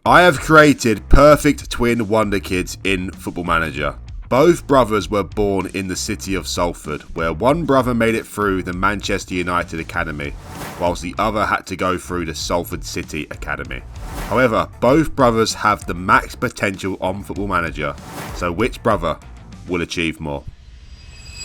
I have created perfect twin Wonderkids in Football Manager. Both brothers were born in the city of Salford, where one brother made it through the Manchester United Academy, whilst the other had to go through the Salford City Academy. However, both brothers have the max potential on Football Manager, so which brother will achieve more?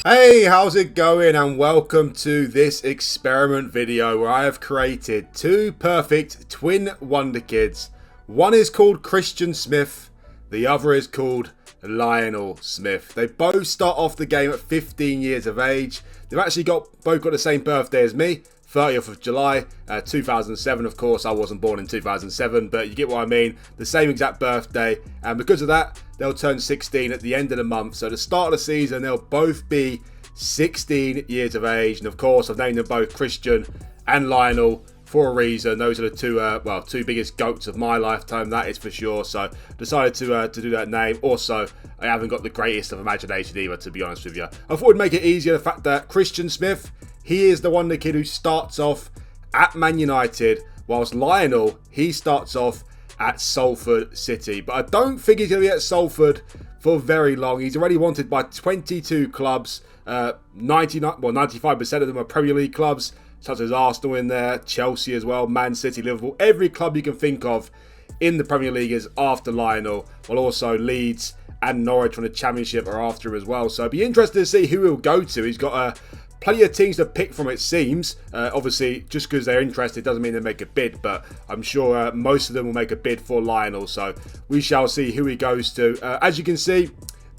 Hey, how's it going, and welcome to this experiment video where I have created two perfect twin Wonderkids. One is called Christian Smith, the other is called Lionel Smith. They both start off the game at 15 years of age. They've actually both got the same birthday as me, 30th of July, 2007. Of course, I wasn't born in 2007, but you get what I mean. The same exact birthday, and because of that, they'll turn 16 at the end of the month. So at the start of the season, they'll both be 16 years of age. And of course, I've named them both Christian and Lionel for a reason. Those are the two biggest goats of my lifetime, that is for sure. So decided to do that name. Also, I haven't got the greatest of imagination either, to be honest with you. I thought it'd make it easier, the fact that Christian Smith, he is the Wonderkid who starts off at Man United, whilst Lionel, he starts off at Salford City. But I don't think he's going to be at Salford for very long. He's already wanted by 22 clubs. 95% of them are Premier League clubs, such as Arsenal in there, Chelsea as well, Man City, Liverpool. Every club you can think of in the Premier League is after Lionel, while also Leeds and Norwich from the Championship are after him as well. So it'd be interesting to see who he'll go to. He's got plenty of teams to pick from, it seems. Obviously, just because they're interested doesn't mean they make a bid, but I'm sure most of them will make a bid for Lionel. So we shall see who he goes to. As you can see,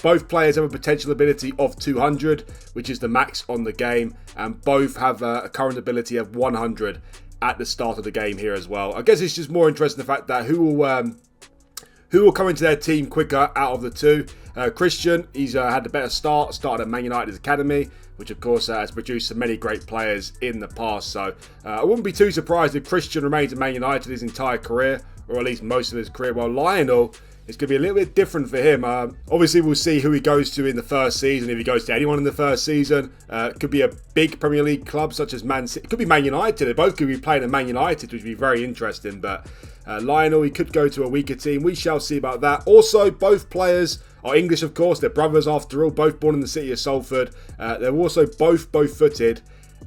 both players have a potential ability of 200, which is the max on the game, and both have a current ability of 100 at the start of the game here as well. I guess it's just more interesting the fact that who will come into their team quicker out of the two. Christian, he's had the better start, started at Man United's academy, which of course has produced so many great players in the past. So I wouldn't be too surprised if Christian remains at Man United his entire career, or at least most of his career, while Lionel, it's going to be a little bit different for him. Obviously, we'll see who he goes to in the first season. If he goes to anyone in the first season, it could be a big Premier League club such as Man City. It could be Man United. They both could be playing at Man United, which would be very interesting. But Lionel, he could go to a weaker team. We shall see about that. Also, both players are English, of course. They're brothers after all, both born in the city of Salford. They're also both footed,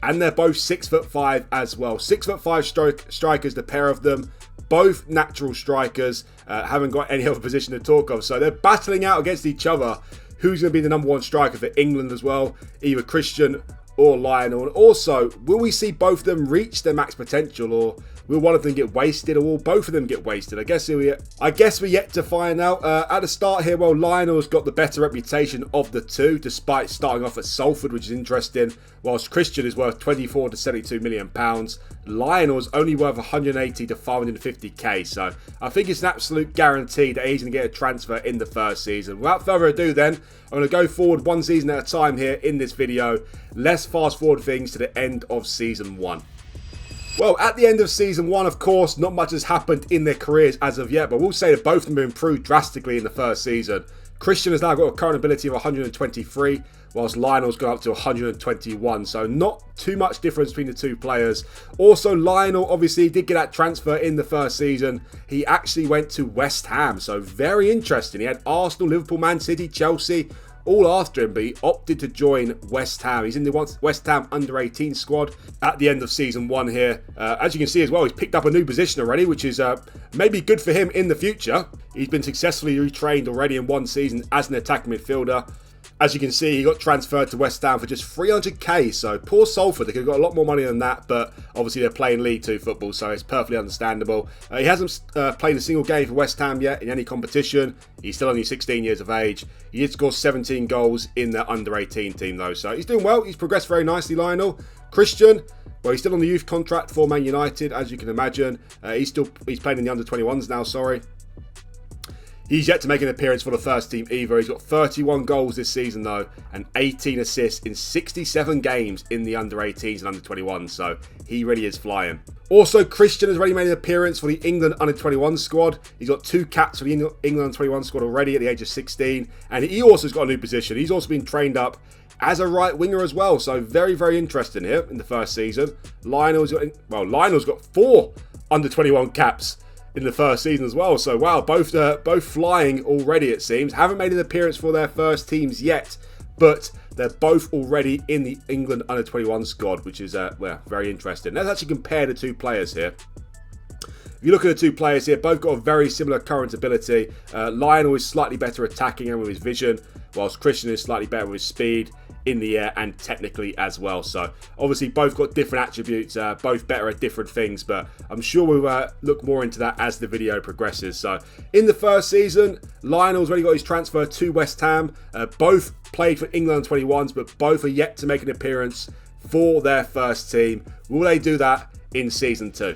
and they're both 6'5" as well. 6'5" strikers, the pair of them. Both natural strikers, haven't got any other position to talk of. So they're battling out against each other. Who's going to be the number one striker for England as well? Either Christian or Lionel. And also, will we see both of them reach their max potential, or will one of them get wasted, or will both of them get wasted? I guess we're yet to find out. At the start here, well, Lionel's got the better reputation of the two, despite starting off at Salford, which is interesting. Whilst Christian is worth 24 to 72 million pounds, Lionel's only worth 180 to 550k. So I think it's an absolute guarantee that he's going to get a transfer in the first season. Without further ado, then I'm going to go forward one season at a time here in this video. Let's fast forward things to the end of season 1. Well, at the end of season 1, of course, not much has happened in their careers as of yet, but we'll say that both of them have improved drastically in the first season. Christian has now got a current ability of 123, whilst Lionel's gone up to 121, so not too much difference between the two players. Also, Lionel obviously did get that transfer in the first season. He actually went to West Ham, so very interesting. He had Arsenal, Liverpool, Man City, Chelsea all after him, but he opted to join West Ham. He's in the West Ham under-18 squad at the end of season 1 here. As you can see as well, he's picked up a new position already, which is maybe good for him in the future. He's been successfully retrained already in one season as an attacking midfielder. As you can see, he got transferred to West Ham for just 300k, so poor Salford. They could have got a lot more money than that, but obviously they're playing League 2 football, so it's perfectly understandable. He hasn't played a single game for West Ham yet in any competition. He's still only 16 years of age. He did score 17 goals in the under-18 team, though, so he's doing well. He's progressed very nicely, Lionel. Christian, well, he's still on the youth contract for Man United, as you can imagine. He's playing in the under-21s now, sorry. He's yet to make an appearance for the first team either. He's got 31 goals this season though, and 18 assists in 67 games in the under-18s and under-21s, so he really is flying. Also, Christian has already made an appearance for the England under-21 squad. He's got 2 caps for the England under-21 squad already at the age of 16, and he also has got a new position. He's also been trained up as a right winger as well, so very, very interesting here in the first season. Lionel's got 4 under-21 caps in the first season as well. So wow, both flying already, it seems. Haven't made an appearance for their first teams yet, but they're both already in the England under-21 squad, which is well, very interesting. Let's actually compare the two players here. If you look at the two players here, both got a very similar current ability. Lionel is slightly better attacking and with his vision, whilst Christian is slightly better with his speed in the air and technically as well. So obviously both got different attributes, both better at different things, but I'm sure we'll look more into that as the video progresses. So in the first season, Lionel's already got his transfer to West Ham. Both played for England 21s, but both are yet to make an appearance for their first team. Will they do that in season 2?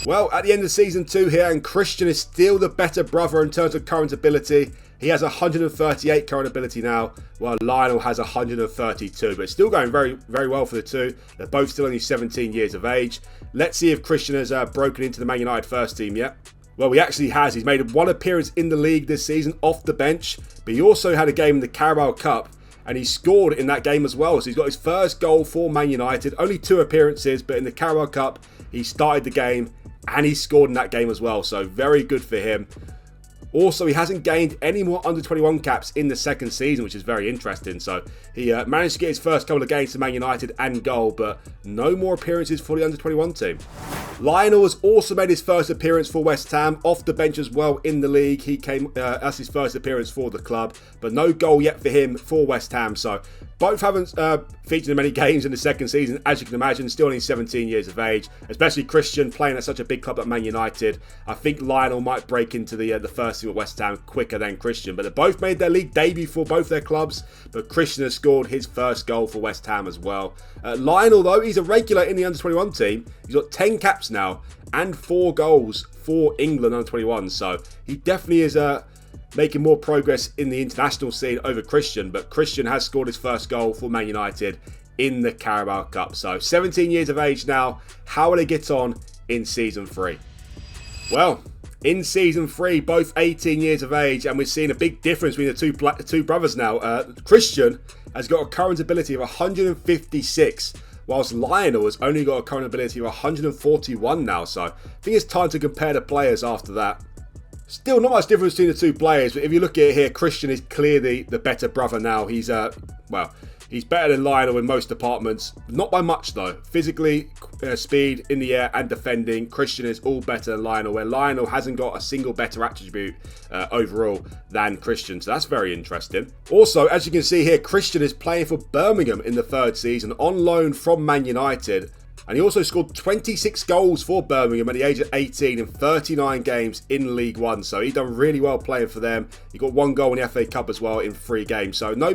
Well, at the end of season 2 here, and Christian is still the better brother in terms of current ability. He has 138 current ability now, while Lionel has 132. But it's still going very, very well for the two. They're both still only 17 years of age. Let's see if Christian has broken into the Man United first team yet. Well, he actually has. He's made one appearance in the league this season off the bench. But he also had a game in the Carabao Cup, and he scored in that game as well. So he's got his first goal for Man United. Only 2 appearances, but in the Carabao Cup, he started the game and he scored in that game as well. So very good for him. Also, he hasn't gained any more under-21 caps in the second season, which is very interesting. So he managed to get his first couple of games to Man United and goal, but no more appearances for the under-21 team. Lionel has also made his first appearance for West Ham, off the bench as well in the league. He came as his first appearance for the club, but no goal yet for him for West Ham. So both haven't featured in many games in the second season, as you can imagine, still only 17 years of age, especially Christian playing at such a big club at Man United. I think Lionel might break into the first team at West Ham quicker than Christian, but they both made their league debut for both their clubs, but Christian has scored his first goal for West Ham as well. Lionel, though, he's a regular in the under-21 team. He's got 10 caps now and 4 goals for England under-21, so he definitely is making more progress in the international scene over Christian, but Christian has scored his first goal for Man United in the Carabao Cup. So 17 years of age now. How will they get on in season 3? Well, in season 3, both 18 years of age, and we've seen a big difference between the two brothers now. Christian has got a current ability of 156, whilst Lionel has only got a current ability of 141 now. So I think it's time to compare the players after that. Still not much difference between the two players, but if you look at it here, Christian is clearly the better brother now. He's well, he's better than Lionel in most departments. Not by much though. Physically, speed, in the air and defending, Christian is all better than Lionel, where Lionel hasn't got a single better attribute overall than Christian. So that's very interesting. Also, as you can see here, Christian is playing for Birmingham in the third season on loan from Man United. And he also scored 26 goals for Birmingham at the age of 18 in 39 games in League One. So he's done really well playing for them. He got 1 goal in the FA Cup as well in 3 games. So no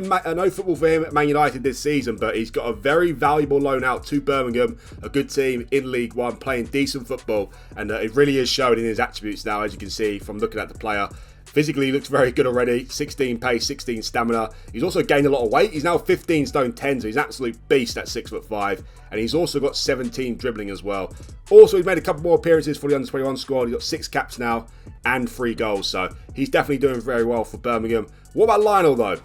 football for him at Man United this season, but he's got a very valuable loan out to Birmingham, a good team in League One, playing decent football. And it really is showing in his attributes now, as you can see from looking at the player. Physically, he looks very good already. 16 pace, 16 stamina. He's also gained a lot of weight. He's now 15 stone 10, so he's an absolute beast at 6'5". And he's also got 17 dribbling as well. Also, he's made a couple more appearances for the under-21 squad. He's got 6 caps now and 3 goals. So he's definitely doing very well for Birmingham. What about Lionel, though?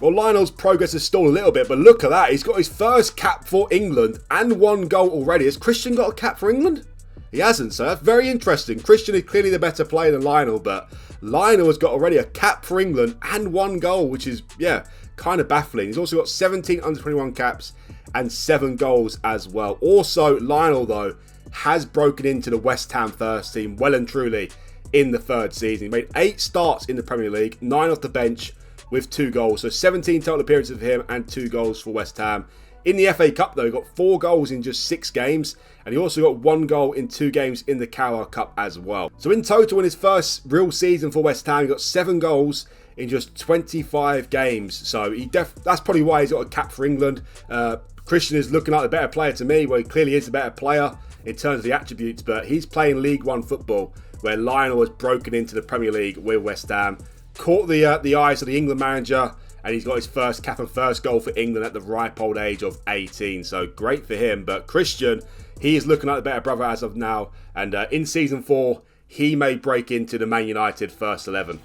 Well, Lionel's progress has stalled a little bit, but look at that. He's got his first cap for England and 1 goal already. Has Christian got a cap for England? He hasn't, so that's very interesting. Christian is clearly the better player than Lionel, but Lionel has got already a cap for England and 1 goal, which is, yeah, kind of baffling. He's also got 17 under-21 caps and 7 goals as well. Also, Lionel, though, has broken into the West Ham first team well and truly in the third season. He made 8 starts in the Premier League, 9 off the bench with 2 goals. So 17 total appearances for him and 2 goals for West Ham. In the FA Cup, though, he got 4 goals in just 6 games. And he also got 1 goal in 2 games in the Carabao Cup as well. So in total, in his first real season for West Ham, he got 7 goals in just 25 games. So that's probably why he's got a cap for England. Christian is looking like the better player to me. Well, he clearly is the better player in terms of the attributes. But he's playing League One football, where Lionel has broken into the Premier League with West Ham. Caught the eyes of the England manager. And he's got his first cap and first goal for England at the ripe old age of 18. So great for him. But Christian, he is looking like the better brother as of now. And in season 4, he may break into the Man United first 11.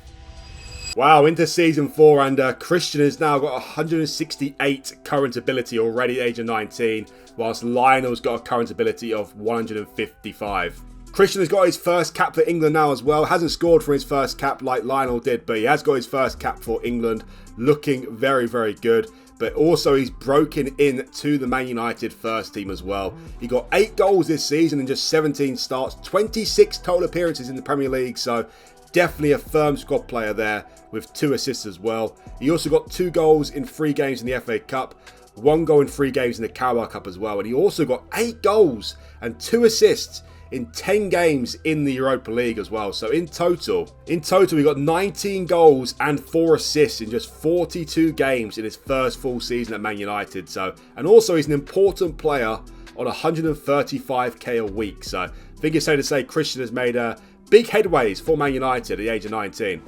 Wow, into season 4. And Christian has now got 168 current ability already at the age of 19. Whilst Lionel's got a current ability of 155. Christian has got his first cap for England now as well. Hasn't scored for his first cap like Lionel did, but he has got his first cap for England. Looking very, very good. But also he's broken into the Man United first team as well. He got 8 goals this season in just 17 starts, 26 total appearances in the Premier League. So definitely a firm squad player there with 2 assists as well. He also got 2 goals in 3 games in the FA Cup, 1 goal in 3 games in the Carabao Cup as well. And he also got 8 goals and 2 assists in 10 games in the Europa League as well. So in total, he got 19 goals and 4 assists in just 42 games in his first full season at Man United. So, and also he's an important player on 135k a week. So I think it's safe to say Christian has made big headways for Man United at the age of 19.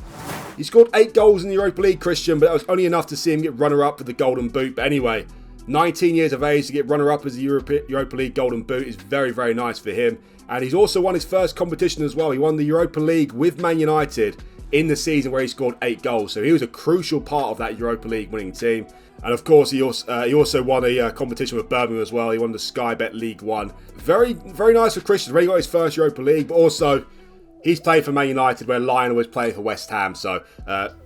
He scored 8 goals in the Europa League, Christian, but that was only enough to see him get runner-up for the Golden Boot. But anyway, 19 years of age to get runner-up as the Europa League Golden Boot is very, very nice for him. And he's also won his first competition as well. He won the Europa League with Man United in the season where he scored 8 goals. So he was a crucial part of that Europa League winning team. And of course, he also won a competition with Birmingham as well. He won the Sky Bet League 1. Very, very nice for Christian. Already got his first Europa League, but also he's played for Man United where Lionel was playing for West Ham. So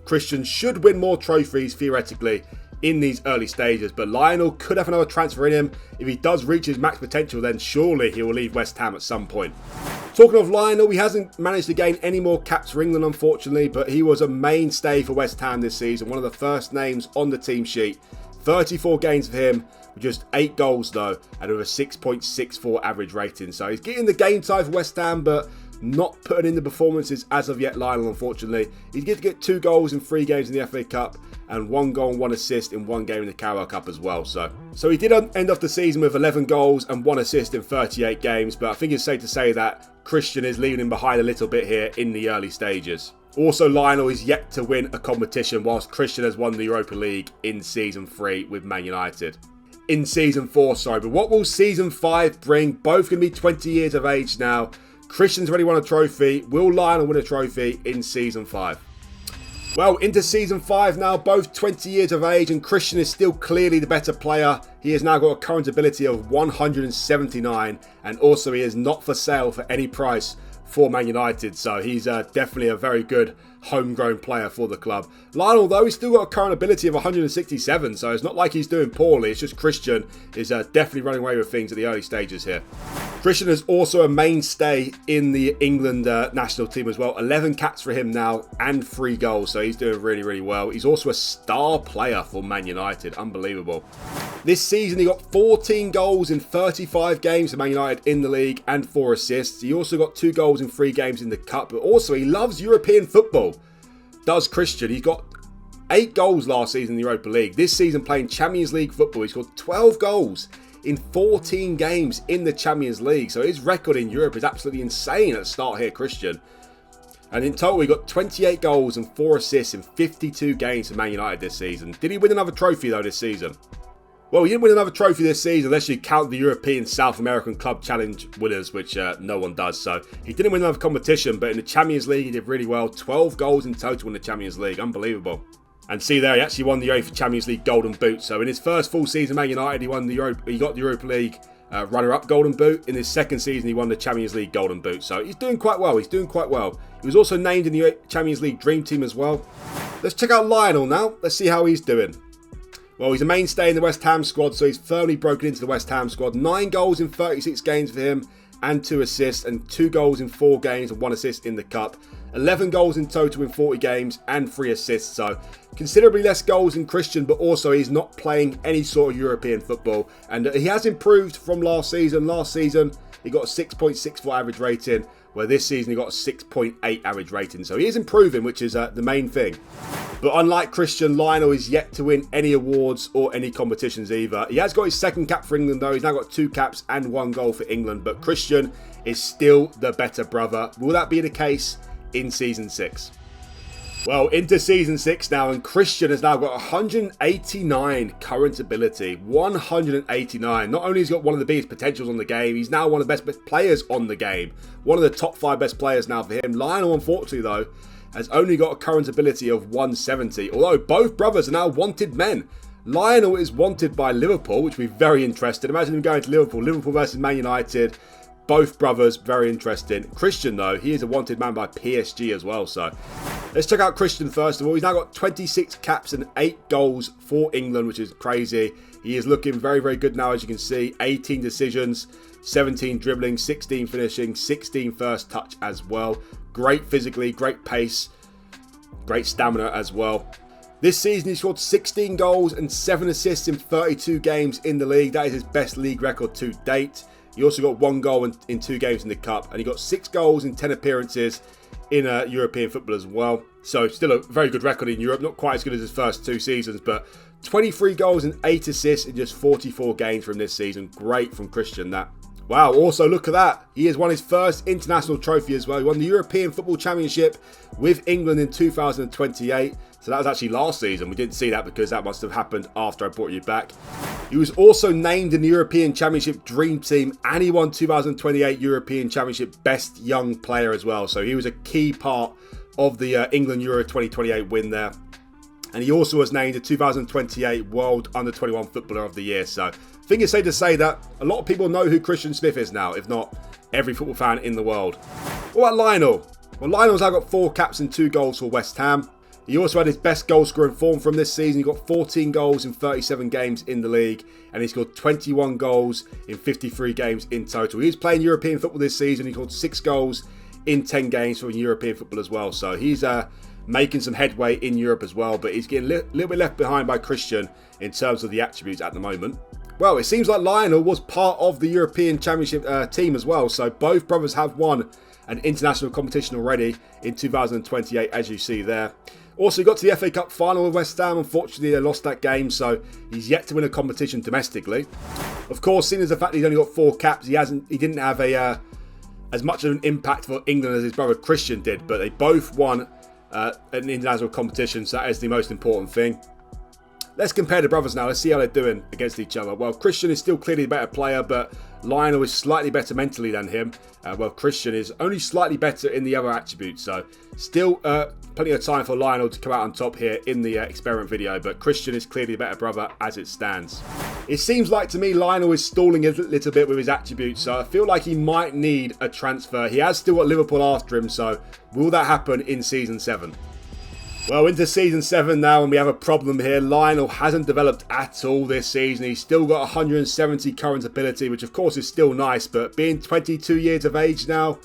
Christian should win more trophies, theoretically, in these early stages. But Lionel could have another transfer in him. If he does reach his max potential, then surely he will leave West Ham at some point. Talking of Lionel, he hasn't managed to gain any more caps for England, unfortunately, but he was a mainstay for West Ham this season. One of the first names on the team sheet. 34 games for him, with just 8 goals though, and with a 6.64 average rating. So he's getting the game time for West Ham, but not putting in the performances as of yet, Lionel, unfortunately. He's going to get 2 goals in 3 games in the FA Cup and 1 goal and 1 assist in 1 game in the Carabao Cup as well. So he did end off the season with 11 goals and 1 assist in 38 games, but I think it's safe to say that Christian is leaving him behind a little bit here in the early stages. Also, Lionel is yet to win a competition, whilst Christian has won the Europa League in Season 3 with Man United. In Season 4, sorry. But what will Season 5 bring? Both going to be 20 years of age now. Christian's already won a trophy. Will Lionel win a trophy in Season 5? Well, into Season 5 now, both 20 years of age, and Christian is still clearly the better player. He has now got a current ability of 179, and also he is not for sale for any price for Man United, so he's definitely a very good homegrown player for the club. Lionel, though, he's still got a current ability of 167, so it's not like he's doing poorly. It's just Christian is definitely running away with things at the early stages here. Christian is also a mainstay in the England national team as well. 11 caps for him now and 3 goals, so he's doing really, really well. He's also a star player for Man United. Unbelievable. This season, he got 14 goals in 35 games for Man United in the league and 4 assists. He also got 2 goals in 3 games in the Cup, but also he loves European football. Does Christian. He's got 8 goals last season in the Europa League. This season playing Champions League football, he scored 12 goals in 14 games in the Champions League. So his record in Europe is absolutely insane at the start here, Christian. And in total, he got 28 goals and 4 assists in 52 games for Man United this season. Did he win another trophy though this season? Well, he didn't win another trophy this season unless you count the European South American Club Challenge winners, which no one does. So he didn't win another competition, but in the Champions League, he did really well. 12 goals in total in the Champions League. Unbelievable. And see there, he actually won the UEFA Champions League Golden Boot. So in his first full season at Man United, he got the Europa League runner-up Golden Boot. In his second season, he won the Champions League Golden Boot. So he's doing quite well. He was also named in the Champions League Dream Team as well. Let's check out Lionel now. Let's see how he's doing. Well, he's a mainstay in the West Ham squad, so he's firmly broken into the West Ham squad. 9 goals in 36 games for him and 2 assists, and 2 goals in 4 games and 1 assist in the Cup. 11 goals in total in 40 games and 3 assists, so considerably less goals than Christian, but also he's not playing any sort of European football. And he has improved from last season. Last season, he got a 6.64 average rating, where this season he got a 6.8 average rating. So he is improving, which is the main thing. But unlike Christian, Lionel is yet to win any awards or any competitions either. He has got his second cap for England though. He's now got 2 caps and 1 goal for England. But Christian is still the better brother. Will that be the case in Season 6? Well, into Season 6 now, and Christian has now got 189 current ability. 189. Not only has he got one of the biggest potentials on the game, he's now one of the best players on the game. One of the top 5 best players now for him. Lionel, unfortunately, though, has only got a current ability of 170. Although both brothers are now wanted men. Lionel is wanted by Liverpool, which would be very interesting. Imagine him going to Liverpool. Liverpool versus Man United. both brothers, very interesting. Christian, though, he is a wanted man by PSG as well. So let's check out Christian first of all. He's now got 26 caps and 8 goals for England, which is crazy. He is looking very, very good now, as you can see. 18 decisions, 17 dribbling, 16 finishing, 16 first touch as well. Great physically, great pace, great stamina as well. This season, he scored 16 goals and 7 assists in 32 games in the league. That is his best league record to date. He also got 1 goal in 2 games in the Cup. And he got 6 goals in 10 appearances in European football as well. So still a very good record in Europe. Not quite as good as his first 2 seasons, but 23 goals and 8 assists in just 44 games from this season. Great from Christian, that. Wow, also look at that. He has won his first international trophy as well. He won the European Football Championship with England in 2028. So that was actually last season. We didn't see that because that must have happened after I brought you back. He was also named in the European Championship Dream Team, and he won 2028 European Championship Best Young Player as well. So he was a key part of the England Euro 2028 win there. And he also was named the 2028 World Under-21 Footballer of the Year. So I think it's safe to say that a lot of people know who Christian Smith is now, if not every football fan in the world. What about Lionel? Well, Lionel's now got 4 caps and 2 goals for West Ham. He also had his best goal scoring form from this season. He got 14 goals in 37 games in the league, and he scored 21 goals in 53 games in total. He was playing European football this season. He scored 6 goals in 10 games for European football as well. So he's making some headway in Europe as well, but he's getting a little bit left behind by Christian in terms of the attributes at the moment. Well, it seems like Lionel was part of the European Championship team as well. So both brothers have won an international competition already in 2028, as you see there. Also, he got to the FA Cup final with West Ham. Unfortunately, they lost that game, so he's yet to win a competition domestically. Of course, seeing as the fact that he's only got 4 caps, he didn't have as much of an impact for England as his brother Christian did, but they both won an international competition, so that is the most important thing. Let's compare the brothers now. Let's see how they're doing against each other. Well, Christian is still clearly the better player, but Lionel is slightly better mentally than him. Well, Christian is only slightly better in the other attributes, so still plenty of time for Lionel to come out on top here in the experiment video, but Christian is clearly the better brother as it stands. It seems like to me Lionel is stalling a little bit with his attributes, so I feel like he might need a transfer. He has still got Liverpool after him, so will that happen in Season 7? Well, into Season 7 now, and we have a problem here. Lionel hasn't developed at all this season. He's still got 170 current ability, which of course is still nice, but being 22 years of age now,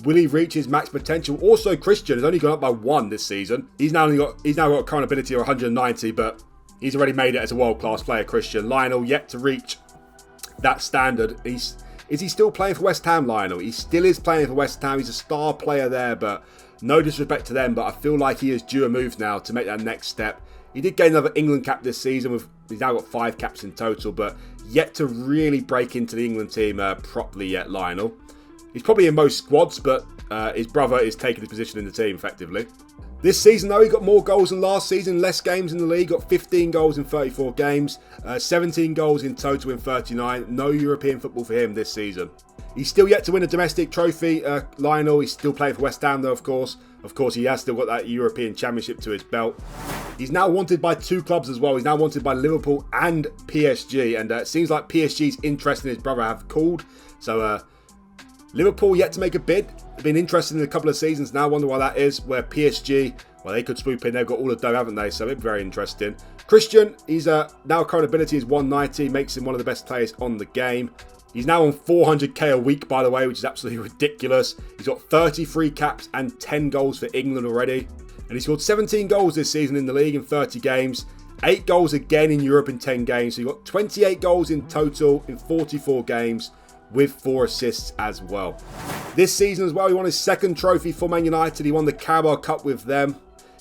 will he reach his max potential? Also, Christian has only gone up by 1 this season. He's now got a current ability of 190, but he's already made it as a world-class player, Christian. Lionel yet to reach that standard. Is he still playing for West Ham, Lionel? He still is playing for West Ham. He's a star player there, but no disrespect to them, but I feel like he is due a move now to make that next step. He did get another England cap this season. He's now got 5 caps in total, but yet to really break into the England team properly yet, Lionel. He's probably in most squads, but his brother is taking his position in the team effectively. This season, though, he got more goals than last season, less games in the league, got 15 goals in 34 games, 17 goals in total in 39. No European football for him this season. He's still yet to win a domestic trophy, Lionel. He's still playing for West Ham, though, of course. Of course, he has still got that European Championship to his belt. He's now wanted by 2 clubs as well. He's now wanted by Liverpool and PSG. And it seems like PSG's interest in his brother have cooled. So, Liverpool yet to make a bid. They've been interested in a couple of seasons now. I wonder why that is. Where PSG, well, they could swoop in. They've got all the dough, haven't they? So it'd be very interesting. Christian, he's now current ability is 190. Makes him one of the best players on the game. He's now on 400k a week, by the way, which is absolutely ridiculous. He's got 33 caps and 10 goals for England already. And he scored 17 goals this season in the league in 30 games. 8 goals again in Europe in 10 games. So he got 28 goals in total in 44 games with 4 assists as well. This season as well, he won his 2nd trophy for Man United. He won the Carabao Cup with them.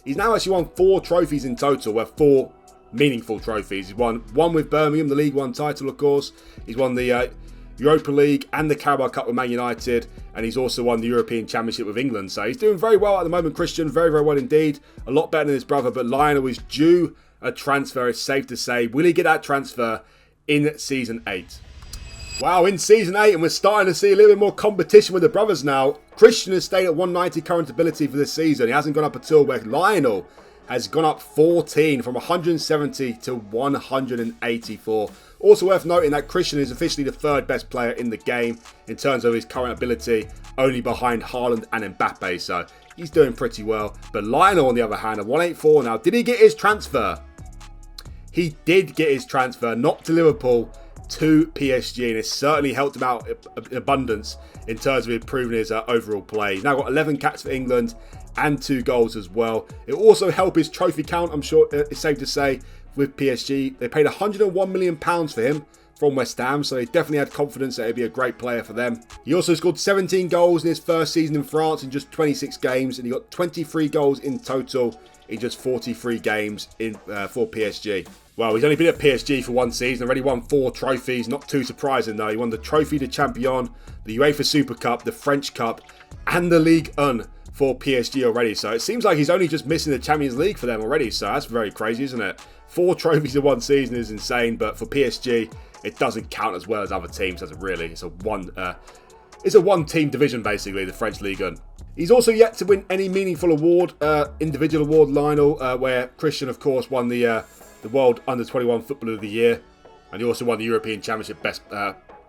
He's now actually won 4 trophies in total, where 4 meaningful trophies. He's won 1 with Birmingham, the League 1 title, of course. He's won the Europa League and the Carabao Cup with Man United, and he's also won the European Championship with England. So he's doing very well at the moment, Christian. Very, very well indeed. A lot better than his brother, but Lionel is due a transfer, it's safe to say. Will he get that transfer in Season 8? Wow, in Season 8, and we're starting to see a little bit more competition with the brothers now. Christian has stayed at 190 current ability for this season. He hasn't gone up at all, where Lionel has gone up 14 from 170 to 184. Also worth noting that Christian is officially the third best player in the game in terms of his current ability, only behind Haaland and Mbappe, so he's doing pretty well. But Lionel, on the other hand, at 184 now. Did he get his transfer? He did get his transfer, not to Liverpool, to PSG, and it certainly helped him out in abundance in terms of improving his overall play. He's now got 11 caps for England and 2 goals as well. It will also help his trophy count, I'm sure it's safe to say, with PSG. They paid £101 million for him from West Ham, so they definitely had confidence that he'd be a great player for them. He also scored 17 goals in his first season in France in just 26 games, and he got 23 goals in total in just 43 games for PSG. Well, he's only been at PSG for 1 season, already won 4 trophies. Not too surprising though. He won the Trophée de Champion, the UEFA Super Cup, the French Cup, and the Ligue 1 for PSG already. So it seems like he's only just missing the Champions League for them already. So that's very crazy, isn't it? 4 trophies in 1 season is insane, but for PSG, it doesn't count as well as other teams, does it really? It's a one-team division, basically, the French Ligue 1. He's also yet to win any meaningful award, individual award, Lionel, where Christian, of course, won the World Under-21 Footballer of the Year, and he also won the European Championship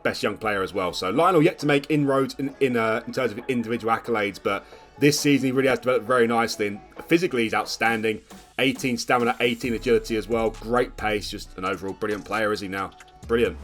Best Young Player as well. So Lionel yet to make inroads in terms of individual accolades, but this season he really has developed very nicely. And physically, he's outstanding. 18 stamina, 18 agility as well. Great pace, just an overall brilliant player, is he now? Brilliant.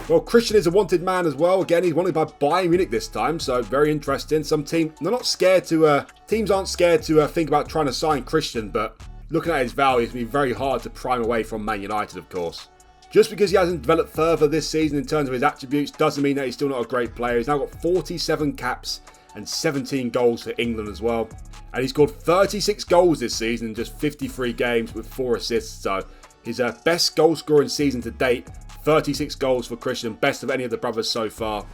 Well, Christian is a wanted man as well. Again, he's wanted by Bayern Munich this time, so very interesting. Some teams aren't scared to think about trying to sign Christian, but looking at his value, it's going to be very hard to prime away from Man United, of course. Just because he hasn't developed further this season in terms of his attributes doesn't mean that he's still not a great player. He's now got 47 caps and 17 goals for England as well. And he's scored 36 goals this season in just 53 games with 4 assists. So his best goal scoring season to date, 36 goals for Christian, best of any of the brothers so far.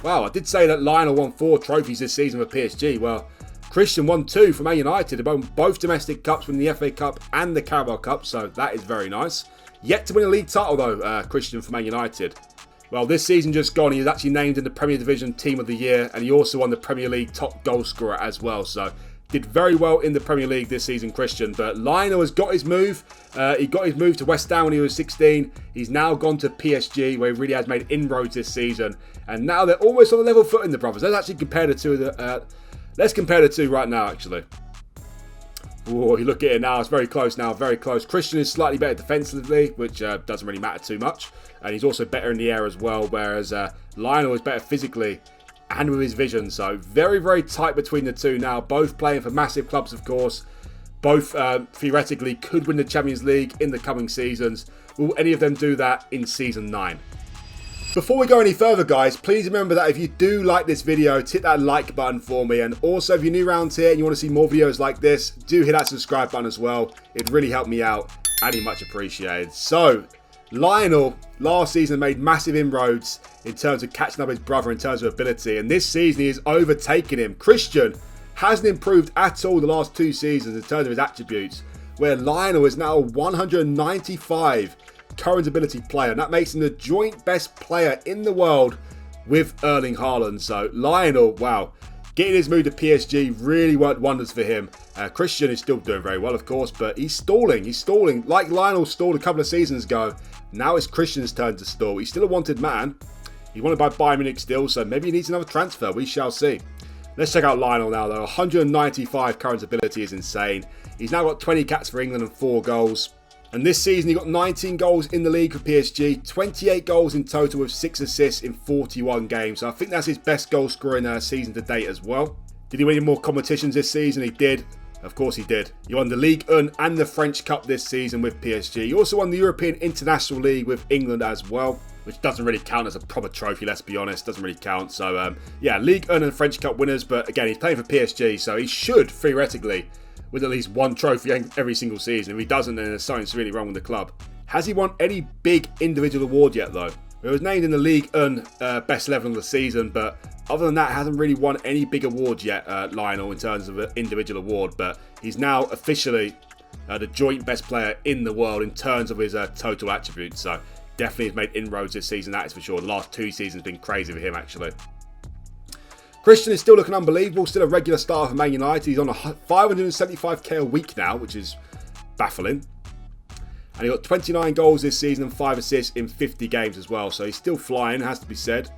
Wow, I did say that Lionel won 4 trophies this season for PSG. Well, Christian won 2 for Man United. They won both domestic cups, winning the FA Cup and the Carabao Cup, so that is very nice. Yet to win a league title though, Christian for Man United. Well, this season just gone, he was actually named in the Premier Division Team of the Year, and he also won the Premier League top goal scorer as well, so did very well in the Premier League this season, Christian. But Lionel has got his move. He got his move to West Ham when he was 16. He's now gone to PSG, where he really has made inroads this season. And now they're almost on a level footing, the brothers. Let's actually compare the two. Let's compare the two right now, actually. Oh, you look at it now. It's very close now. Very close. Christian is slightly better defensively, which doesn't really matter too much. And he's also better in the air as well, whereas Lionel is better physically and with his vision. So very, very tight between the two now. Both playing for massive clubs, of course. Both theoretically could win the Champions League in the coming seasons. Will any of them do that in Season 9? Before we go any further, guys, please remember that if you do like this video, hit that like button for me. And also, if you're new around here and you want to see more videos like this, do hit that subscribe button as well. It'd really help me out and be much appreciated. So, Lionel last season made massive inroads in terms of catching up his brother in terms of ability, and this season he has overtaken him. Christian hasn't improved at all the last 2 seasons in terms of his attributes, where Lionel is now a 195 current ability player, and that makes him the joint best player in the world with Erling Haaland. So Lionel, wow, getting his move to PSG really worked wonders for him. Christian is still doing very well, of course, but he's stalling. He's stalling. Like Lionel stalled a couple of seasons ago, now it's Christian's turn to stall. He's still a wanted man. He's wanted by Bayern Munich still, so maybe he needs another transfer. We shall see. Let's check out Lionel now, though. 195 current ability is insane. He's now got 20 caps for England and 4 goals. And this season, he got 19 goals in the league for PSG, 28 goals in total with 6 assists in 41 games. So I think that's his best goal scoring season to date as well. Did he win any more competitions this season? He did. Of course he did. He won the Ligue 1 and the French Cup this season with PSG. He also won the European International League with England as well, which doesn't really count as a proper trophy, let's be honest. Doesn't really count. So, yeah, Ligue 1 and French Cup winners. But again, he's playing for PSG, so he should, theoretically, with at least 1 trophy every single season. If he doesn't, then there's something really wrong with the club. Has he won any big individual award yet, though? He was named in the Ligue 1 best 11 of the season, but other than that, hasn't really won any big awards yet, Lionel, in terms of an individual award. But he's now officially the joint best player in the world in terms of his total attributes. So definitely has made inroads this season, that is for sure. The last 2 seasons have been crazy for him, actually. Christian is still looking unbelievable, still a regular starter for Man United. He's on a 575k a week now, which is baffling. And he got 29 goals this season and 5 assists in 50 games as well. So he's still flying, has to be said.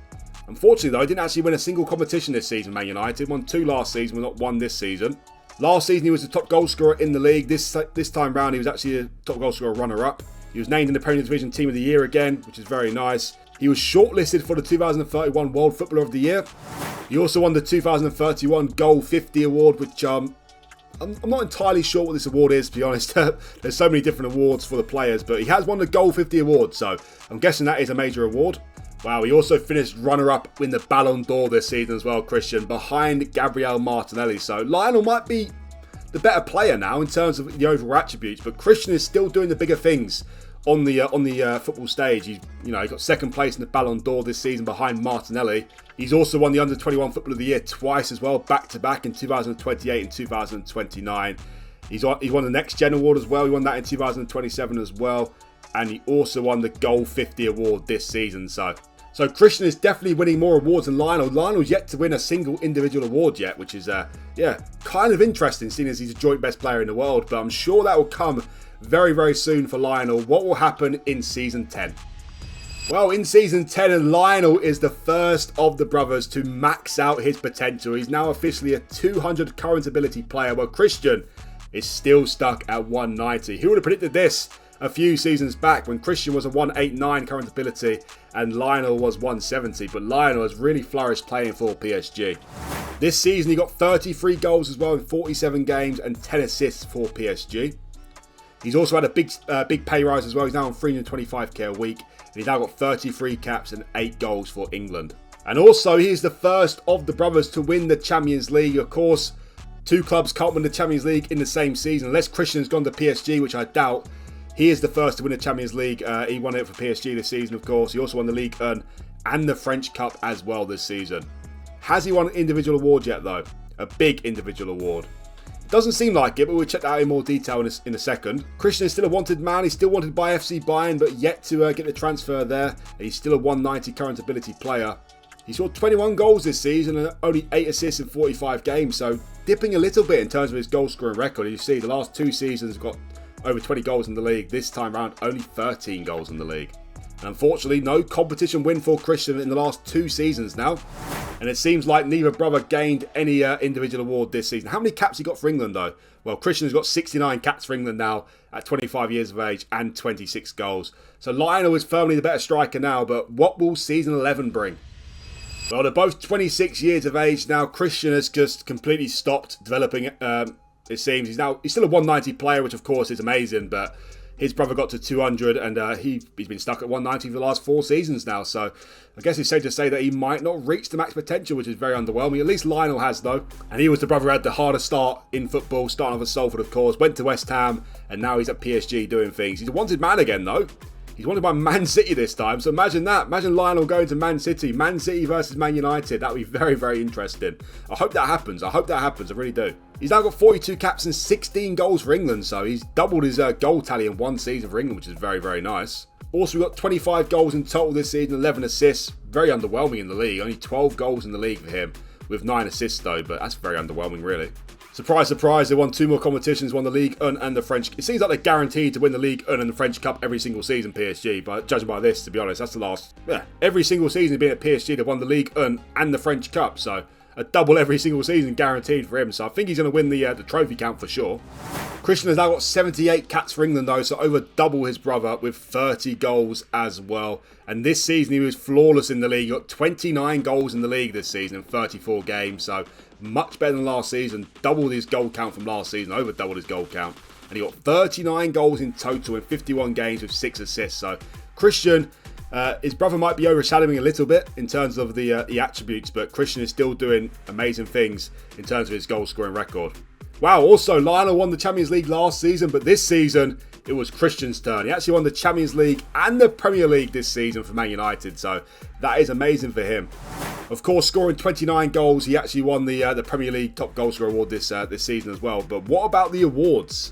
Unfortunately though, he didn't actually win a single competition this season, Man United. Won 2 last season, but not 1 this season. Last season he was the top goal scorer in the league. This time round he was actually the top goal scorer runner-up. He was named in the Premier Division Team of the Year again, which is very nice. He was shortlisted for the 2031 World Footballer of the Year. He also won the 2031 Goal 50 Award, which I'm not entirely sure what this award is, to be honest. There's so many different awards for the players, but he has won the Goal 50 Award, so I'm guessing that is a major award. Wow, he also finished runner-up in the Ballon d'Or this season as well, Christian, behind Gabriel Martinelli. So Lionel might be the better player now in terms of the overall attributes, but Christian is still doing the bigger things on the football stage. He got second place in the Ballon d'Or this season behind Martinelli. He's also won the Under-21 Footballer of the Year twice as well, back-to-back in 2028 and 2029. He won the Next Gen Award as well. He won that in 2027 as well. And he also won the Goal 50 Award this season. So Christian is definitely winning more awards than Lionel. Lionel's yet to win a single individual award yet, which is, kind of interesting, seeing as he's a joint best player in the world. But I'm sure that will come very, very soon for Lionel. What will happen in Season 10? Well, in Season 10, Lionel is the first of the brothers to max out his potential. He's now officially a 200 current ability player, while Christian is still stuck at 190. Who would have predicted this a few seasons back when Christian was a 189 current ability and Lionel was 170? But Lionel has really flourished playing for PSG. This season, he got 33 goals as well in 47 games and 10 assists for PSG. He's also had a big pay rise as well. He's now on 325k a week. And he's now got 33 caps and 8 goals for England. And also, he is the first of the brothers to win the Champions League. Of course, 2 clubs can't win the Champions League in the same season. Unless Christian's gone to PSG, which I doubt. He is the first to win the Champions League. He won it for PSG this season, of course. He also won the Ligue 1 and the French Cup as well this season. Has he won an individual award yet, though? A big individual award. Doesn't seem like it, but we'll check that out in more detail in a second. Christian is still a wanted man. He's still wanted by FC Bayern, but yet to get the transfer there. He's still a 190 current ability player. He scored 21 goals this season and only 8 assists in 45 games, so dipping a little bit in terms of his goal scoring record. You see, the last 2 seasons got over 20 goals in the league. This time round, only 13 goals in the league. And unfortunately, no competition win for Christian in the last 2 seasons now. And it seems like neither brother gained any individual award this season. How many caps he got for England, though? Well, Christian's got 69 caps for England now at 25 years of age and 26 goals. So Lionel is firmly the better striker now, but what will Season 11 bring? Well, they're both 26 years of age now. Christian has just completely stopped developing, it seems. He's still a 190 player, which of course is amazing, but his brother got to 200 and he's been stuck at 190 for the last 4 seasons now. So I guess it's safe to say that he might not reach the max potential, which is very underwhelming. At least Lionel has, though. And he was the brother who had the hardest start in football, starting off at Salford, of course. Went to West Ham and now he's at PSG doing things. He's a wanted man again, though. He's wanted by Man City this time. So imagine that. Imagine Lionel going to Man City. Man City versus Man United. That would be very, very interesting. I hope that happens. I really do. He's now got 42 caps and 16 goals for England. So he's doubled his goal tally in 1 season for England, which is very, very nice. Also, we've got 25 goals in total this season, 11 assists. Very underwhelming in the league. Only 12 goals in the league for him, with 9 assists though. But that's very underwhelming, really. Surprise, surprise, they won 2 more competitions, won the Ligue 1 and the French. It seems like they're guaranteed to win the Ligue 1 and the French Cup every single season, PSG. But judging by this, to be honest, that's the last. Yeah, every single season they've been at PSG, they've won the Ligue 1 and the French Cup. So a double every single season guaranteed for him. So I think he's going to win the trophy count for sure. Christian has now got 78 caps for England though, so over double his brother with 30 goals as well. And this season he was flawless in the league. He got 29 goals in the league this season in 34 games. So much better than last season. Doubled his goal count from last season. Over doubled his goal count. And he got 39 goals in total in 51 games with 6 assists. So Christian, his brother might be overshadowing a little bit in terms of the attributes, but Christian is still doing amazing things in terms of his goal scoring record. Wow, also Lionel won the Champions League last season, but this season it was Christian's turn. He actually won the Champions League and the Premier League this season for Man United, so that is amazing for him. Of course, scoring 29 goals, he actually won the Premier League Top Goal Scorer Award this season as well. But what about the awards?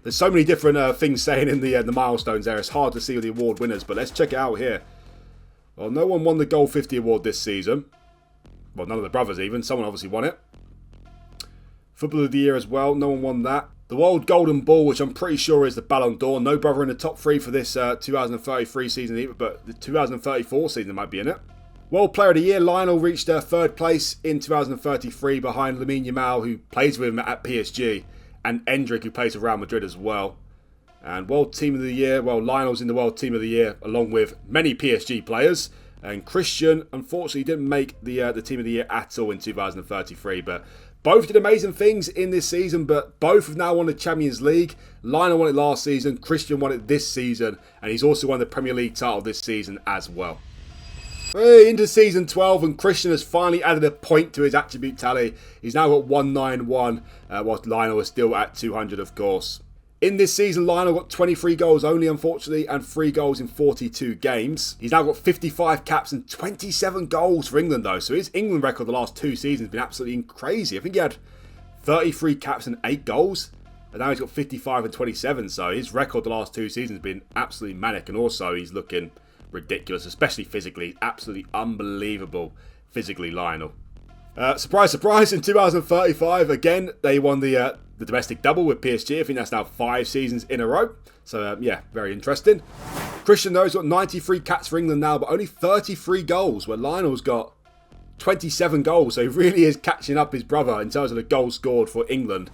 There's so many different things saying in the milestones there. It's hard to see the award winners, but let's check it out here. Well, no one won the Goal 50 award this season. Well, none of the brothers even. Someone obviously won it. Footballer of the Year as well. No one won that. The World Golden Ball, which I'm pretty sure is the Ballon d'Or. No brother in the top 3 for this 2033 season either, but the 2034 season might be in it. World Player of the Year, Lionel reached 3rd place in 2033 behind Lamine Yamal, who plays with him at PSG, and Endrick, who plays for Real Madrid as well. And World Team of the Year, well, Lionel's in the World Team of the Year along with many PSG players. And Christian, unfortunately, didn't make the Team of the Year at all in 2033, but both did amazing things in this season, but both have now won the Champions League. Lionel won it last season, Christian won it this season, and he's also won the Premier League title this season as well. Hey, into season 12, and Christian has finally added a point to his attribute tally. He's now got 191, whilst Lionel is still at 200, of course. In this season, Lionel got 23 goals only, unfortunately, and 3 goals in 42 games. He's now got 55 caps and 27 goals for England, though. So his England record the last 2 seasons has been absolutely crazy. I think he had 33 caps and 8 goals, and now he's got 55 and 27. So his record the last 2 seasons has been absolutely manic, and also he's looking ridiculous, especially physically. Absolutely unbelievable physically, Lionel. Surprise, surprise, in 2035, again, they won the domestic double with PSG. I think that's now 5 seasons in a row. So, yeah, very interesting. Christian, though, has got 93 caps for England now, but only 33 goals, where Lionel's got 27 goals. So he really is catching up his brother in terms of the goals scored for England.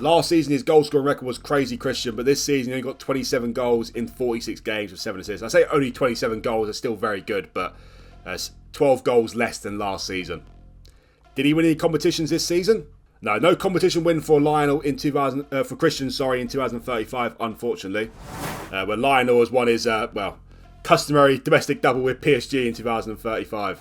Last season, his goal scoring record was crazy, Christian, but this season he only got 27 goals in 46 games with 7 assists. I say only 27 goals are still very good, but 12 goals less than last season. Did he win any competitions this season? No competition win for Lionel in for Christian, in 2035, unfortunately. Where Lionel has won his customary domestic double with PSG in 2035.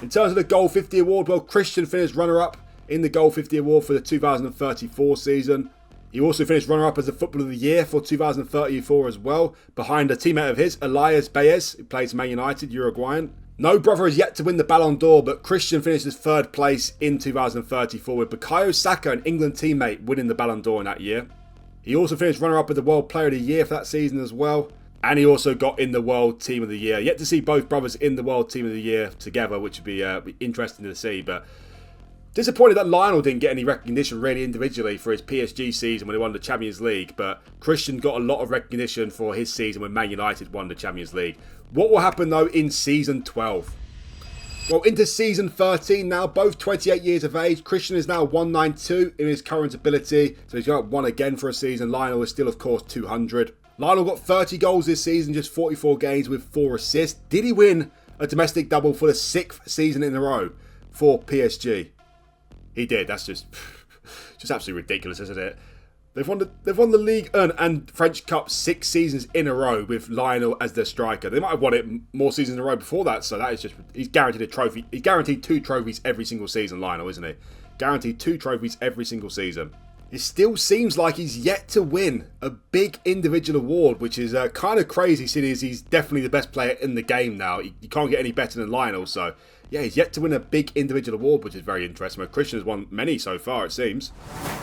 In terms of the Goal 50 award, well, Christian finished runner-up in the Goal 50 award for the 2034 season. He also finished runner-up as the Footballer of the Year for 2034 as well, behind a teammate of his, Elias Baez, who plays for Man United, Uruguayan. No brother has yet to win the Ballon d'Or, but Christian finishes 3rd place in 2034 with Bukayo Saka, an England teammate, winning the Ballon d'Or in that year. He also finished runner-up with the World Player of the Year for that season as well. And he also got in the World Team of the Year. Yet to see both brothers in the World Team of the Year together, which would be interesting to see. But disappointed that Lionel didn't get any recognition really individually for his PSG season when he won the Champions League. But Christian got a lot of recognition for his season when Man United won the Champions League. What will happen, though, in Season 12? Well, into Season 13 now, both 28 years of age. Christian is now 192 in his current ability, so he's got 1 again for a season. Lionel is still, of course, 200. Lionel got 30 goals this season, just 44 games with 4 assists. Did he win a domestic double for the 6th season in a row for PSG? He did. That's just absolutely ridiculous, isn't it? They've won the League and French Cup 6 seasons in a row with Lionel as their striker. They might have won it more seasons in a row before that, so that is he's guaranteed a trophy. He's guaranteed 2 trophies every single season, Lionel, isn't he? Guaranteed 2 trophies every single season. It still seems like he's yet to win a big individual award, which is kind of crazy, seeing as he's definitely the best player in the game now. You can't get any better than Lionel, so yeah, he's yet to win a big individual award, which is very interesting. But Christian has won many so far, it seems.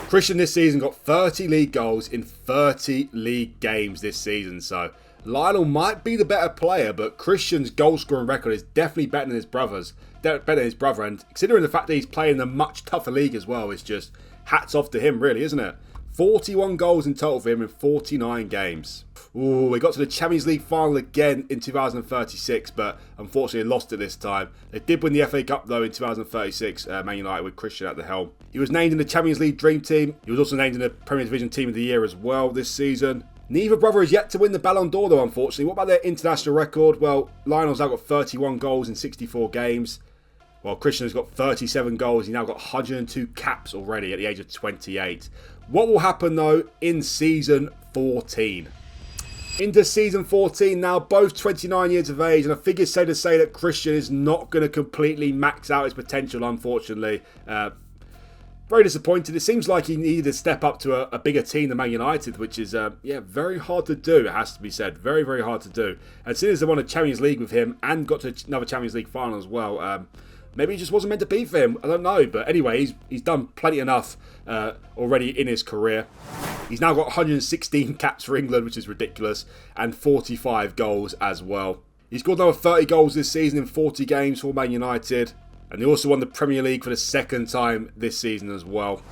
Christian this season got 30 league goals in 30 league games this season, so Lionel might be the better player, but Christian's goal scoring record is definitely better than his brother, and considering the fact that he's playing in a much tougher league as well, it's just hats off to him, really, isn't it? 41 goals in total for him in 49 games. Ooh, we got to the Champions League final again in 2036, but unfortunately lost it this time. They did win the FA Cup, though, in 2036, Man United with Christian at the helm. He was named in the Champions League Dream Team. He was also named in the Premier Division Team of the Year as well this season. Neither brother has yet to win the Ballon d'Or, though, unfortunately. What about their international record? Well, Lionel's now got 31 goals in 64 games. Well, Christian has got 37 goals. He's now got 102 caps already at the age of 28. What will happen, though, in Season 14? Into Season 14 now, both 29 years of age, and I think it's safe to say that Christian is not going to completely max out his potential, unfortunately. Very disappointed. It seems like he needed to step up to a bigger team than Man United, which is, very hard to do, it has to be said. Very, very hard to do. And as soon as they won a Champions League with him and got to another Champions League final as well, maybe he just wasn't meant to be for him. I don't know. But anyway, he's done plenty enough already in his career. He's now got 116 caps for England, which is ridiculous, and 45 goals as well. He scored another 30 goals this season in 40 games for Man United. And he also won the Premier League for the 2nd time this season as well.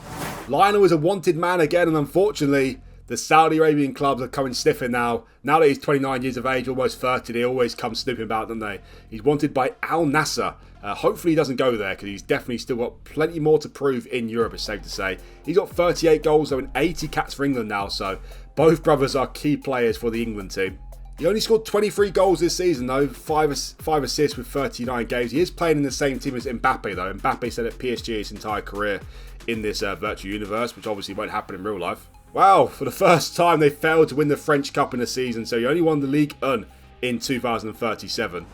Lionel is a wanted man again, and unfortunately, the Saudi Arabian clubs are coming sniffing now. Now that he's 29 years of age, almost 30, they always come snooping about, don't they? He's wanted by Al Nassr. Hopefully he doesn't go there, because he's definitely still got plenty more to prove in Europe, it's safe to say. He's got 38 goals though and 80 caps for England now, so both brothers are key players for the England team. He only scored 23 goals this season though, 5 assists with 39 games. He is playing in the same team as Mbappe though. Mbappe said at PSG his entire career in this virtual universe, which obviously won't happen in real life. Wow, for the first time they failed to win the French Cup in the season, so he only won the Ligue 1 in 2037.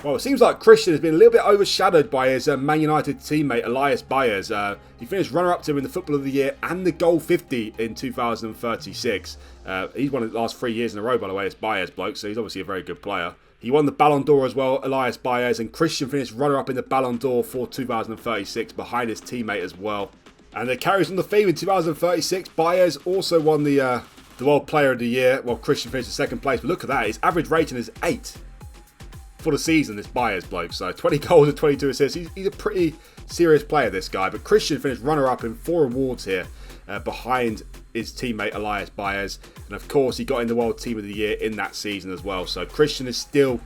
Well, it seems like Christian has been a little bit overshadowed by his Man United teammate Elias Baez. He finished runner-up to him in the Football of the Year and the Goal 50 in 2036. He's won it the last 3 years in a row, by the way, this Baez bloke, so he's obviously a very good player. He won the Ballon d'Or as well, Elias Baez, and Christian finished runner-up in the Ballon d'Or for 2036 behind his teammate as well. And it carries on the theme in 2036. Baez also won the World Player of the Year. Well, Christian finished in second place, but look at that. His average rating is 8 for the season, this Baez bloke. So 20 goals and 22 assists. He's a pretty serious player, this guy. But Christian finished runner-up in 4 awards here behind his teammate Elias Baez. And of course, he got in the World Team of the Year in that season as well. So Christian is still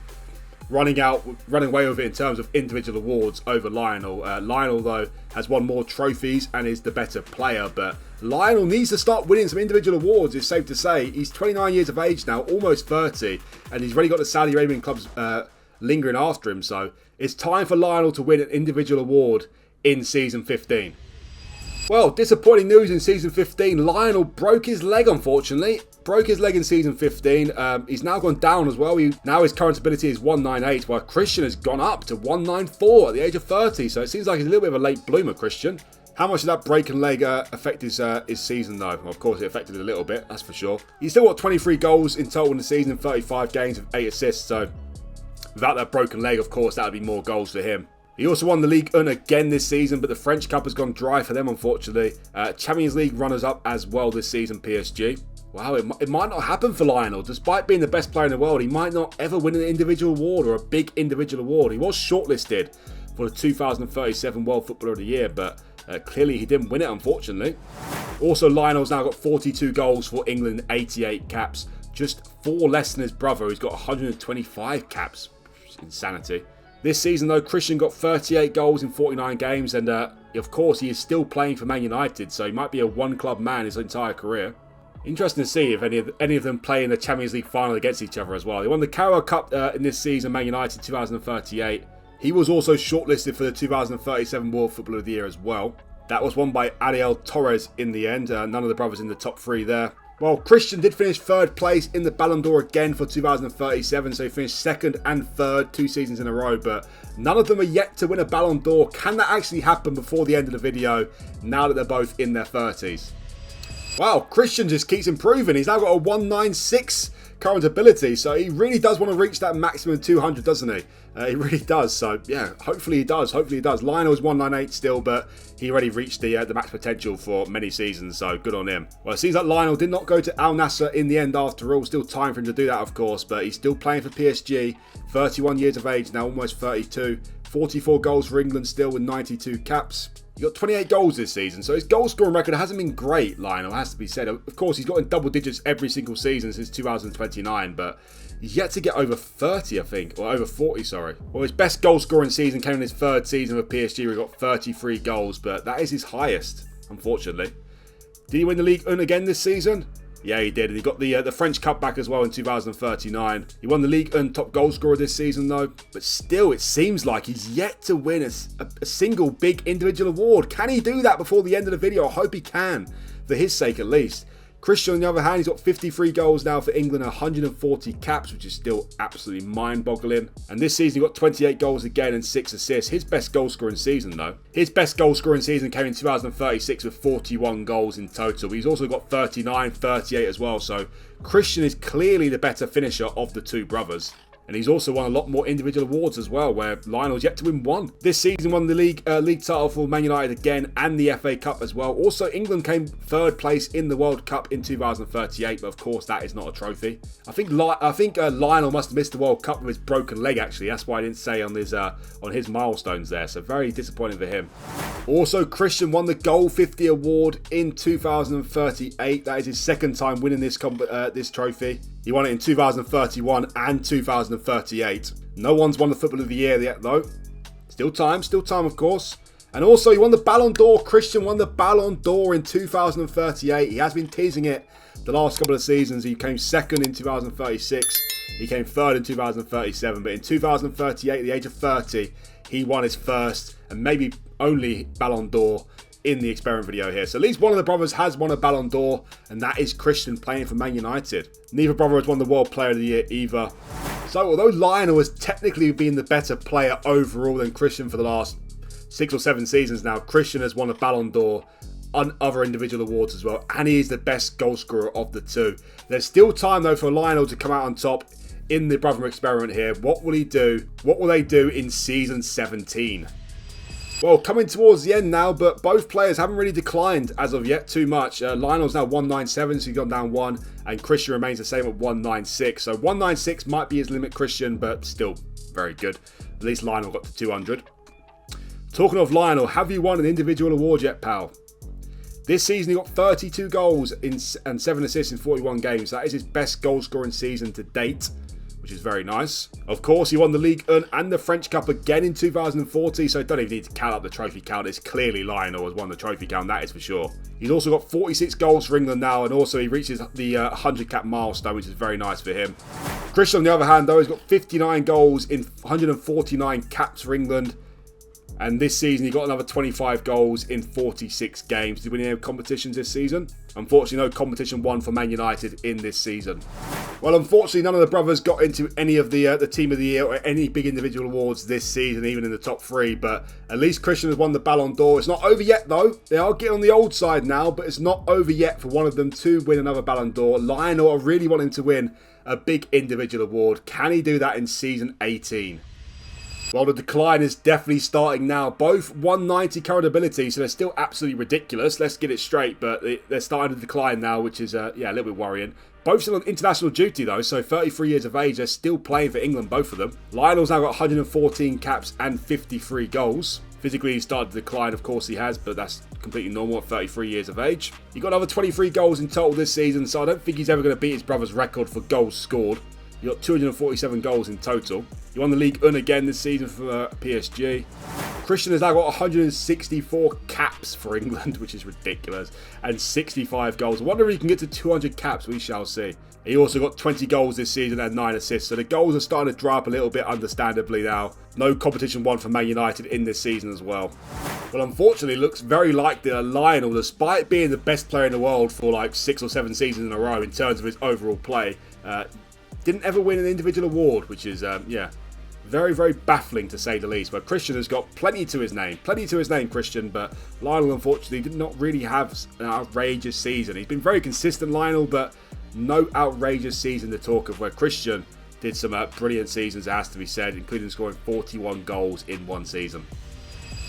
running away with it in terms of individual awards over Lionel. Lionel, though, has won more trophies and is the better player, but Lionel needs to start winning some individual awards, it's safe to say. He's 29 years of age now, almost 30, and he's already got the Saudi Arabian clubs lingering after him, so it's time for Lionel to win an individual award in Season 15. Well, disappointing news in Season 15. Lionel broke his leg, unfortunately. Broke his leg in Season 15. He's now gone down as well. Now his current ability is 198, while Christian has gone up to 194 at the age of 30. So it seems like he's a little bit of a late bloomer, Christian. How much did that broken leg affect his season, though? Well, of course, it affected it a little bit, that's for sure. He's still got 23 goals in total in the season, 35 games with 8 assists. So without that broken leg, of course, that would be more goals for him. He also won the Ligue 1 again this season, but the French Cup has gone dry for them, unfortunately. Champions League runners-up as well this season, PSG. Wow, it might not happen for Lionel. Despite being the best player in the world, he might not ever win an individual award or a big individual award. He was shortlisted for the 2037 World Footballer of the Year, but clearly he didn't win it, unfortunately. Also, Lionel's now got 42 goals for England, 88 caps. Just 4 less than his brother, who's got 125 caps. Insanity. This season, though, Christian got 38 goals in 49 games, and of course, he is still playing for Man United, so he might be a one-club man his entire career. Interesting to see if any of them play in the Champions League final against each other as well. He won the Carabao Cup in this season, Man United 2038. He was also shortlisted for the 2037 World Footballer of the Year as well. That was won by Ariel Torres in the end. None of the brothers in the top 3 there. Well, Christian did finish 3rd place in the Ballon d'Or again for 2037, so he finished 2nd and 3rd 2 seasons in a row, but none of them are yet to win a Ballon d'Or. Can that actually happen before the end of the video, now that they're both in their 30s? Wow, Christian just keeps improving. He's now got a 196 current ability, so he really does want to reach that maximum 200, doesn't he? He really does, so yeah, hopefully he does. Lionel's 198 still, but he already reached the max potential for many seasons, so good on him. Well, it seems like Lionel did not go to Al Nassr in the end after all. Still time for him to do that, of course, but he's still playing for PSG. 31 years of age now, almost 32. 44 goals for England still with 92 caps. He got 28 goals this season, so his goal scoring record hasn't been great, Lionel, has to be said. Of course, he's got in double digits every single season since 2029, but he's yet to get over 30, I think, or over 40, sorry. Well, his best goal scoring season came in his 3rd season with PSG, where he got 33 goals, but that is his highest, unfortunately. Did he win the Ligue 1 again this season? Yeah, he did. And he got the French Cup back as well in 2039. He won the Ligue 1 top goal scorer this season, though. But still, it seems like he's yet to win a single big individual award. Can he do that before the end of the video? I hope he can, for his sake at least. Christian, on the other hand, he's got 53 goals now for England, 140 caps, which is still absolutely mind-boggling. And this season, he got 28 goals again and 6 assists. His best goal-scoring season, though. His best goal-scoring season came in 2036 with 41 goals in total. He's also got 39, 38 as well. So Christian is clearly the better finisher of the 2 brothers. And he's also won a lot more individual awards as well, where Lionel's yet to win one. This season won the league title for Man United again, and the FA Cup as well. Also, England came third place in the World Cup in 2038, but of course that is not a trophy. I think Lionel must have missed the World Cup with his broken leg, actually. That's why I didn't say on his milestones there, so very disappointing for him. Also, Christian won the Goal 50 award in 2038. That is his second time winning this trophy. He won it in 2031 and 2038. No one's won the Football of the Year yet, though. Still time, of course. And also, he won the Ballon d'Or. Christian won the Ballon d'Or in 2038. He has been teasing it the last couple of seasons. He came second in 2036. He came third in 2037. But in 2038, at the age of 30, he won his first and maybe only Ballon d'Or in the experiment video here. So at least one of the brothers has won a Ballon d'Or, and that is Christian playing for Man United. Neither brother has won the World Player of the Year either. So although Lionel has technically been the better player overall than Christian for the last 6 or 7 seasons now, Christian has won a Ballon d'Or on other individual awards as well, and he is the best goal scorer of the two. There's still time though for Lionel to come out on top in the brother experiment here. What will he do? What will they do in season 17? Well, coming towards the end now, but both players haven't really declined as of yet too much. Lionel's now 197, so he's gone down 1, and Christian remains the same at 196. So 196 might be his limit, Christian, but still very good. At least Lionel got to 200. Talking of Lionel, have you won an individual award yet, pal? This season, he got 32 goals and 7 assists in 41 games. That is his best goal-scoring season to date, which is very nice. Of course, he won the Ligue 1 and the French Cup again in 2040, so don't even need to count up the trophy count. It's clearly Lionel has won the trophy count, that is for sure. He's also got 46 goals for England now, and also he reaches the 100-cap milestone, which is very nice for him. Christian, on the other hand, though, has got 59 goals in 149 caps for England. And this season, he got another 25 goals in 46 games. Did he win any competitions this season? Unfortunately, no competition won for Man United in this season. Well, unfortunately, none of the brothers got into any of the Team of the Year or any big individual awards this season, even in the top 3. But at least Christian has won the Ballon d'Or. It's not over yet, though. They are getting on the old side now, but it's not over yet for one of them to win another Ballon d'Or. Lionel are really wanting to win a big individual award. Can he do that in season 18? Well, the decline is definitely starting now. Both 190 current ability, so they're still absolutely ridiculous. Let's get it straight, but they're starting to decline now, which is, a little bit worrying. Both still on international duty, though, so 33 years of age. They're still playing for England, both of them. Lionel's now got 114 caps and 53 goals. Physically, he started to decline, of course he has, but that's completely normal at 33 years of age. He got another 23 goals in total this season, so I don't think he's ever going to beat his brother's record for goals scored. He got 247 goals in total. He won the Ligue 1 again this season for PSG. Christian has now got 164 caps for England, which is ridiculous, and 65 goals. I wonder if he can get to 200 caps. We shall see. He also got 20 goals this season and 9 assists, so the goals are starting to dry up a little bit, understandably now. No competition won for Man United in this season as well. But unfortunately, it looks very likely that Lionel, despite being the best player in the world for like 6 or 7 seasons in a row in terms of his overall play, didn't ever win an individual award, which is, very, very baffling to say the least. But Christian has got plenty to his name. Plenty to his name, Christian. But Lionel, unfortunately, did not really have an outrageous season. He's been very consistent, Lionel, but no outrageous season to talk of, where Christian did some brilliant seasons, it has to be said, including scoring 41 goals in one season.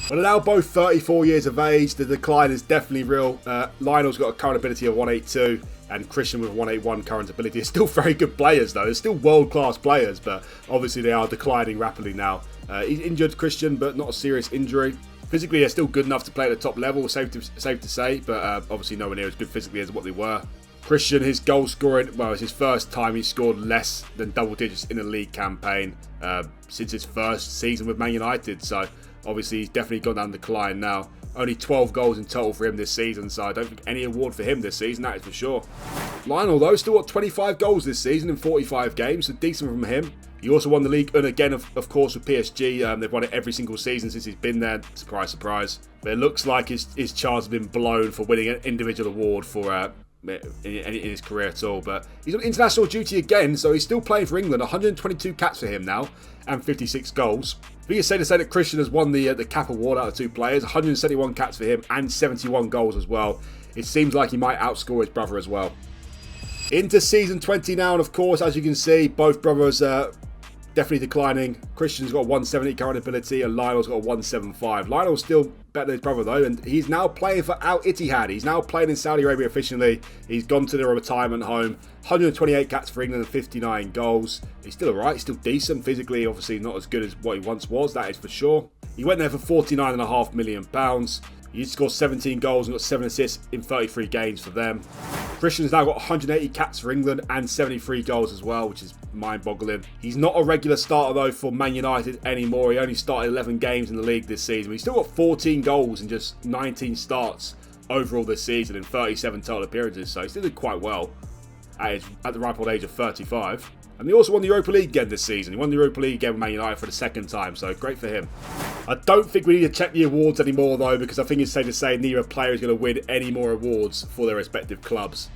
Well, they're now both 34 years of age. The decline is definitely real. Lionel's got a current ability of 182. And Christian with 181 current ability. Are still very good players, though. They're still world-class players, but obviously they are declining rapidly now. He's injured, Christian, but not a serious injury. Physically, they're still good enough to play at the top level, safe to say, but obviously nowhere near as good physically as what they were. Christian, his goal scoring, well, it's his first time he scored less than double digits in a league campaign since his first season with Man United, so obviously he's definitely gone down the decline now. Only 12 goals in total for him this season, so I don't think any award for him this season, that is for sure. Lionel, though, still got 25 goals this season in 45 games, so decent from him. He also won the league, and again, of course, with PSG. They've won it every single season since he's been there. Surprise, surprise. But it looks like his chance has been blown for winning an individual award for in his career at all. But he's on international duty again, so he's still playing for England. 122 caps for him now, and 56 goals. We can say that Christian has won the cap award out of 2 players. 171 caps for him and 71 goals as well. It seems like he might outscore his brother as well. Into season 20 now, and of course, as you can see, both brothers definitely declining. Christian's got a 170 current ability and Lionel's got a 175. Lionel's still better than his brother though, and he's now playing for Al Ittihad. He's now playing in Saudi Arabia officially. He's gone to the retirement home. 128 caps for England and 59 goals. He's still alright, he's still decent. Physically, obviously not as good as what he once was, that is for sure. He went there for £49.5 million. He scored 17 goals and got 7 assists in 33 games for them. Christian's now got 180 caps for England and 73 goals as well, which is mind-boggling. He's not a regular starter though for Man United anymore. He only started 11 games in the league this season. He's still got 14 goals and just 19 starts overall this season in 37 total appearances, so he still did quite well at the ripe old age of 35. And he also won the Europa League again this season. He won the Europa League again with Man United for the second time, so great for him. I don't think we need to check the awards anymore though, because I think it's safe to say neither player is going to win any more awards for their respective clubs.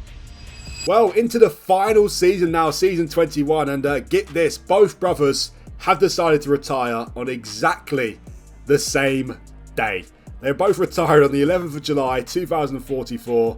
Well, into the final season now, season 21, and get this, both brothers have decided to retire on exactly the same day. They're both retired on the 11th of July 2044.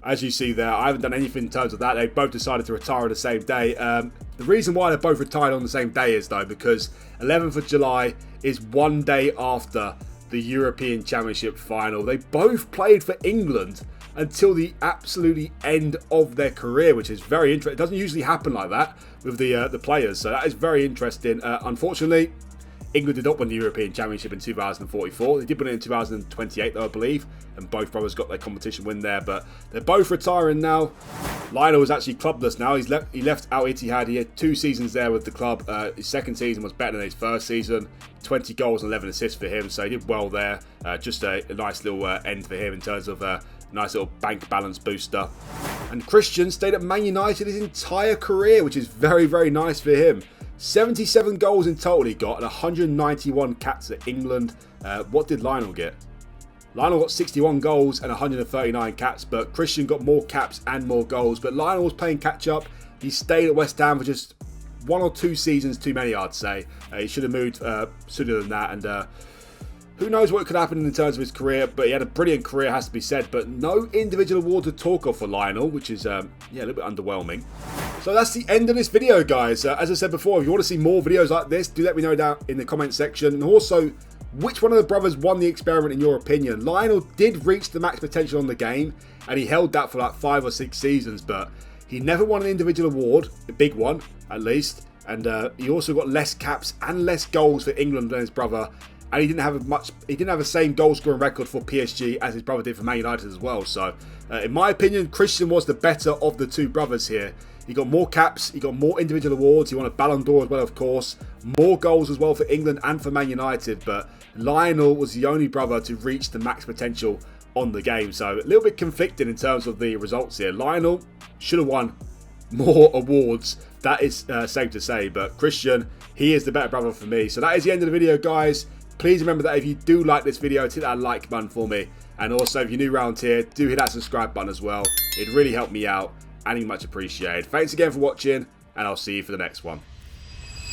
As you see there, I haven't done anything in terms of that. They both decided to retire on the same day. The reason why they're both retired on the same day is though because 11th of July is one day after the European Championship final. They both played for England until the absolutely end of their career, which is very interesting. It doesn't usually happen like that with the players, so that is very interesting. Unfortunately, England did not win the European Championship in 2044. They did win it in 2028 though, I believe, and both brothers got their competition win there, but they're both retiring now. Lionel is actually clubless now. He left Al Ittihad. He had 2 seasons there with the club. His second season was better than his first season. 20 goals and 11 assists for him, so he did well there. Just a nice little end for him in terms of nice little bank balance booster. And Christian stayed at Man United his entire career, which is very, very nice for him. 77 goals in total he got and 191 caps at England. What did Lionel get? Lionel got 61 goals and 139 caps, but Christian got more caps and more goals. But Lionel was playing catch up. He stayed at West Ham for just 1 or 2 seasons too many, I'd say. He should have moved sooner than that, and who knows what could happen in terms of his career, but he had a brilliant career, has to be said. But no individual award to talk of for Lionel, which is a little bit underwhelming. So that's the end of this video, guys. As I said before, if you want to see more videos like this, do let me know down in the comment section. And also, which one of the brothers won the experiment in your opinion? Lionel did reach the max potential on the game, and he held that for like 5 or 6 seasons, but he never won an individual award, a big one at least. And he also got less caps and less goals for England than his brother. And he didn't have the same goal scoring record for PSG as his brother did for Man United as well. So, in my opinion, Christian was the better of the 2 brothers here. He got more caps, he got more individual awards, he won a Ballon d'Or as well, of course. More goals as well for England and for Man United. But Lionel was the only brother to reach the max potential on the game. So, a little bit conflicted in terms of the results here. Lionel should have won more awards, that is safe to say. But Christian, he is the better brother for me. So, that is the end of the video, guys. Please remember that if you do like this video, hit that like button for me. And also, if you're new around here, do hit that subscribe button as well. It'd really help me out and be much appreciated. Thanks again for watching, and I'll see you for the next one.